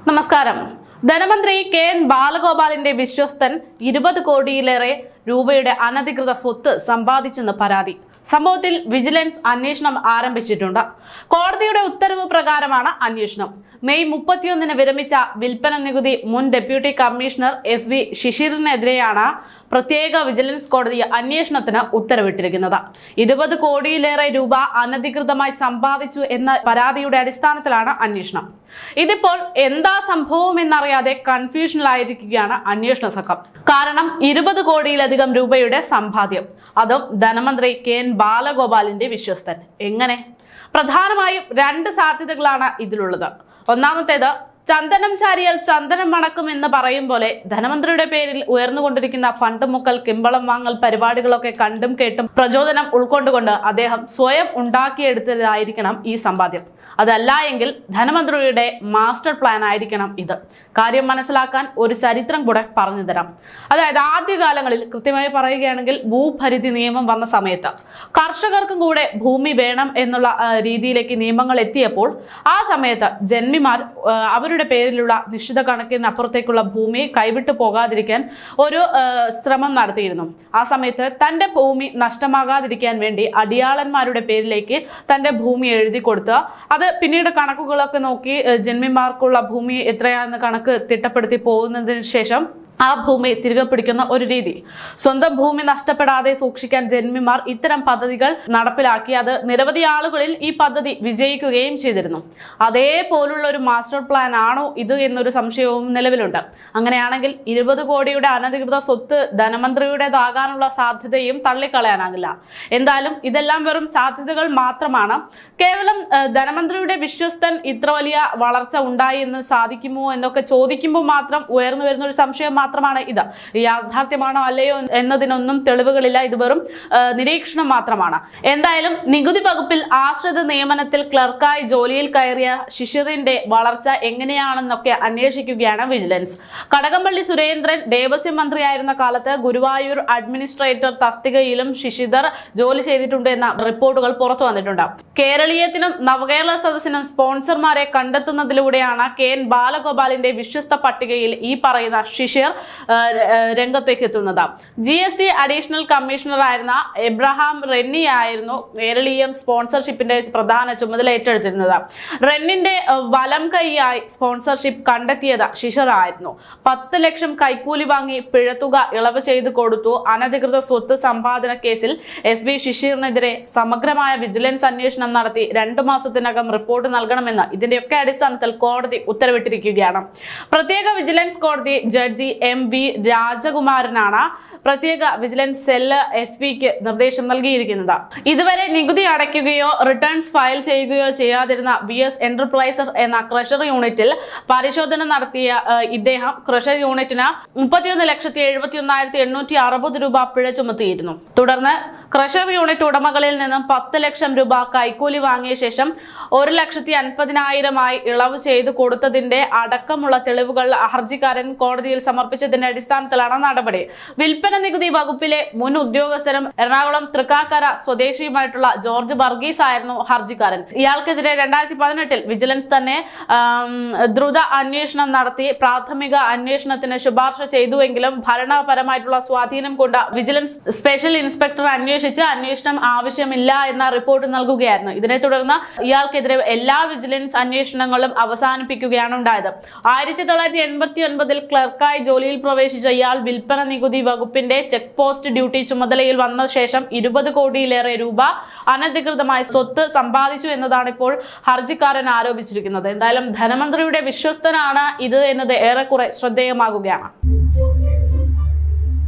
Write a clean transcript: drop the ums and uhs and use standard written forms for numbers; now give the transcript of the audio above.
നമസ്കാരം. ധനമന്ത്രി കെ.എൻ. ബാലഗോപാലിന്റെ വിശ്വസ്തൻ 20 കോടിയിലേറെ രൂപയുടെ അനധികൃത സ്വത്ത് സമ്പാദിച്ചെന്ന് പരാതി. സംഭവത്തിൽ വിജിലൻസ് അന്വേഷണം ആരംഭിച്ചിട്ടുണ്ട്. കോടതിയുടെ ഉത്തരവ് പ്രകാരമാണ് അന്വേഷണം. മെയ് 31 വിരമിച്ച വിൽപ്പന നികുതി മുൻ ഡെപ്യൂട്ടി കമ്മീഷണർ SV ശിശിറിനെതിരെയാണ് പ്രത്യേക വിജിലൻസ് കോടതി അന്വേഷണത്തിന് ഉത്തരവിട്ടിരിക്കുന്നത്. 20 കോടിയിലേറെ രൂപ അനധികൃതമായി സമ്പാദിച്ചു എന്ന പരാതിയുടെ അടിസ്ഥാനത്തിലാണ് അന്വേഷണം. ഇതിപ്പോൾ എന്താ സംഭവം എന്നറിയാതെ കൺഫ്യൂഷനിലായിരിക്കുകയാണ് അന്വേഷണ സംഘം. കാരണം 20 കോടിയിലധികം രൂപയുടെ സമ്പാദ്യം, അതും ധനമന്ത്രി കെ.എൻ. ബാലഗോപാലിന്റെ വിശ്വസ്തൻ. എങ്ങനെ? പ്രധാനമായും 2 സാധ്യതകളാണ് ഇതിലുള്ളത്. ഒന്നാമത്തേത്, ചന്ദനം ചാരിയാൽ ചന്ദനം മണക്കും എന്ന് പറയും പോലെ ധനമന്ത്രിയുടെ പേരിൽ ഉയർന്നുകൊണ്ടിരിക്കുന്ന ഫണ്ട് മുക്കൽ, കിമ്പളം വാങ്ങൽ പരിപാടികളൊക്കെ കണ്ടും കേട്ടും പ്രചോദനം ഉൾക്കൊണ്ടുകൊണ്ട് അദ്ദേഹം സ്വയം ഉണ്ടാക്കിയെടുത്തതായിരിക്കണം ഈ സമ്പാദ്യം. അതല്ല എങ്കിൽ ധനമന്ത്രിയുടെ മാസ്റ്റർ പ്ലാൻ ആയിരിക്കണം ഇത്. കാര്യം മനസ്സിലാക്കാൻ ഒരു ചരിത്രം കൂടെ പറഞ്ഞു തരാം. അതായത് ആദ്യകാലങ്ങളിൽ കൃത്യമായി പറയുകയാണെങ്കിൽ ഭൂപരിധി നിയമം വന്ന സമയത്ത് കർഷകർക്കും കൂടെ ഭൂമി വേണം എന്നുള്ള രീതിയിലേക്ക് നിയമങ്ങൾ എത്തിയപ്പോൾ ആ സമയത്ത് ജന്മിമാർ അവരുടെ പേരിലുള്ള നിശ്ചിത കണക്കിനപ്പുറത്തേക്കുള്ള ഭൂമി കൈവിട്ടു പോകാതിരിക്കാൻ ഒരു ശ്രമം നടത്തിയിരുന്നു. ആ സമയത്ത് തന്റെ ഭൂമി നഷ്ടമാകാതിരിക്കാൻ വേണ്ടി അടിയാളന്മാരുടെ പേരിലേക്ക് തന്റെ ഭൂമി എഴുതി കൊടുത്ത് അത് പിന്നീട് കണക്കുകളൊക്കെ നോക്കി ജന്മിമാർക്കുള്ള ഭൂമി എത്രയാണെന്ന് കണക്ക് തിട്ടപ്പെടുത്തി പോകുന്നതിന് ശേഷം ആ ഭൂമി തിരികെ പിടിക്കുന്ന ഒരു രീതി. സ്വന്തം ഭൂമി നഷ്ടപ്പെടാതെ സൂക്ഷിക്കാൻ ജന്മിമാർ ഇത്തരം പദ്ധതികൾ നടപ്പിലാക്കി. അത് നിരവധി ആളുകളിൽ ഈ പദ്ധതി വിജയിക്കുകയും ചെയ്തിരുന്നു. അതേപോലുള്ള ഒരു മാസ്റ്റർ പ്ലാൻ ആണോ ഇത് എന്നൊരു സംശയവും നിലവിലുണ്ട്. അങ്ങനെയാണെങ്കിൽ 20 കോടിയുടെ അനധികൃത സ്വത്ത് ധനമന്ത്രിയുടേതാകാനുള്ള സാധ്യതയും തള്ളിക്കളയാനാകില്ല. എന്തായാലും ഇതെല്ലാം വെറും സാധ്യതകൾ മാത്രമാണ്. കേവലം ധനമന്ത്രിയുടെ വിശ്വസ്തൻ ഇത്ര വലിയ വളർച്ച ഉണ്ടായി എന്ന് സാധിക്കുമോ എന്നൊക്കെ ചോദിക്കുമ്പോൾ മാത്രം ഉയർന്നു വരുന്ന ഒരു സംശയം മാത്രമാണ് ഇത്. യാഥാർത്ഥ്യമാണോ അല്ലയോ എന്നതിനൊന്നും തെളിവുകളില്ല. ഇത് വെറും നിരീക്ഷണം മാത്രമാണ്. എന്തായാലും നികുതി വകുപ്പിൽ ആശ്രിത നിയമനത്തിൽ ക്ലർക്കായി ജോലിയിൽ കയറിയ ശിശിറിന്റെ വളർച്ച എങ്ങനെയാണെന്നൊക്കെ അന്വേഷിക്കുകയാണ് വിജിലൻസ്. കടകംപള്ളി സുരേന്ദ്രൻ ദേവസ്വം മന്ത്രിയായിരുന്ന കാലത്ത് ഗുരുവായൂർ അഡ്മിനിസ്ട്രേറ്റർ തസ്തികയിലും ശിശിധർ ജോലി ചെയ്തിട്ടുണ്ട് എന്ന റിപ്പോർട്ടുകൾ പുറത്തു വന്നിട്ടുണ്ട്. കേരളീയത്തിനും നവകേരള സദസ്സിനും സ്പോൺസർമാരെ കണ്ടെത്തുന്നതിലൂടെയാണ് കെ.എൻ. ബാലഗോപാലിന്റെ വിശ്വസ്ത പട്ടികയിൽ ഈ പറയുന്ന ശിശിർ രംഗത്തേക്ക് എത്തുന്നത്. GST അഡീഷണൽ കമ്മീഷണർ ആയിരുന്ന എബ്രഹാം റെന്നി ആയിരുന്നു കേരളീയം സ്പോൺസർഷിപ്പിന്റെ പ്രധാന ചുമതല ഏറ്റെടുത്തിരുന്നത്. റെന്നിന്റെ വലം കൈയായി സ്പോൺസർഷിപ്പ് കണ്ടെത്തിയത് ശിശിർ ആയിരുന്നു. 10 ലക്ഷം കൈക്കൂലി വാങ്ങി പിഴത്തുക ഇളവ് ചെയ്തു കൊടുത്തു. അനധികൃത സ്വത്ത് സമ്പാദന കേസിൽ SV ശിശിറിനെതിരെ സമഗ്രമായ വിജിലൻസ് അന്വേഷണം നടത്തി 2 മാസത്തിനകം റിപ്പോർട്ട് നൽകണമെന്ന് ഇതിന്റെയൊക്കെ അടിസ്ഥാനത്തിൽ കോടതി ഉത്തരവിട്ടിരിക്കുകയാണ്. പ്രത്യേക വിജിലൻസ് കോടതി ജഡ്ജി MV രാജകുമാരനാണ് പ്രത്യേക വിജിലൻസ് സെല്ല് SVക്ക് നിർദ്ദേശം നൽകിയിരിക്കുന്നത്. ഇതുവരെ നികുതി അടയ്ക്കുകയോ റിട്ടേൺസ് ഫയൽ ചെയ്യുകയോ ചെയ്യാതിരുന്ന VS എന്റർപ്രൈസർ എന്ന ക്രഷർ യൂണിറ്റിൽ പരിശോധന നടത്തിയ ഇദ്ദേഹം ക്രഷർ യൂണിറ്റിന് 31,71,860 രൂപ പിഴ ചുമത്തിയിരുന്നു. തുടർന്ന് ക്രഷർ യൂണിറ്റ് ഉടമകളിൽ നിന്നും 10 ലക്ഷം രൂപ കൈക്കൂലി വാങ്ങിയ ശേഷം 1,50,000 ഇളവ് ചെയ്തു കൊടുത്തതിന്റെ അടക്കമുള്ള തെളിവുകൾ ഹർജിക്കാരൻ കോടതിയിൽ സമർപ്പിച്ചതിന്റെ അടിസ്ഥാനത്തിലാണ് നടപടി. വിൽപ്പന നികുതി വകുപ്പിലെ മുൻ ഉദ്യോഗസ്ഥരും എറണാകുളം തൃക്കാക്കര സ്വദേശിയുമായിട്ടുള്ള ജോർജ് വർഗീസ് ആയിരുന്നു ഹർജിക്കാരൻ. ഇയാൾക്കെതിരെ 2018 വിജിലൻസ് തന്നെ ദ്രുത അന്വേഷണം നടത്തി പ്രാഥമിക അന്വേഷണത്തിന് ശുപാർശ ചെയ്തുവെങ്കിലും ഭരണപരമായിട്ടുള്ള സ്വാധീനം കൊണ്ട് വിജിലൻസ് സ്പെഷ്യൽ ഇൻസ്പെക്ടർ അന്വേഷണം ആവശ്യമില്ല എന്ന റിപ്പോർട്ട് നൽകുകയായിരുന്നു. ഇതിനെ തുടർന്ന് ഇയാൾക്കെതിരെ എല്ലാ വിജിലൻസ് അന്വേഷണങ്ങളും അവസാനിപ്പിക്കുകയാണ് ഉണ്ടായത്. 1989 ക്ലർക്കായി ജോലിയിൽ പ്രവേശിച്ച ഇയാൾ വിൽപ്പന നികുതി വകുപ്പിന്റെ ചെക്ക് പോസ്റ്റ് ഡ്യൂട്ടി ചുമതലയിൽ വന്ന ശേഷം 20 കോടിയിലേറെ രൂപ അനധികൃതമായി സ്വത്ത് സമ്പാദിച്ചു എന്നതാണ് ഇപ്പോൾ ഹർജിക്കാരൻ ആരോപിച്ചിരിക്കുന്നത്. എന്തായാലും ധനമന്ത്രിയുടെ വിശ്വസ്തനാണ് ഇത് എന്നത് ഏറെക്കുറെ ശ്രദ്ധേയമാകുകയാണ്.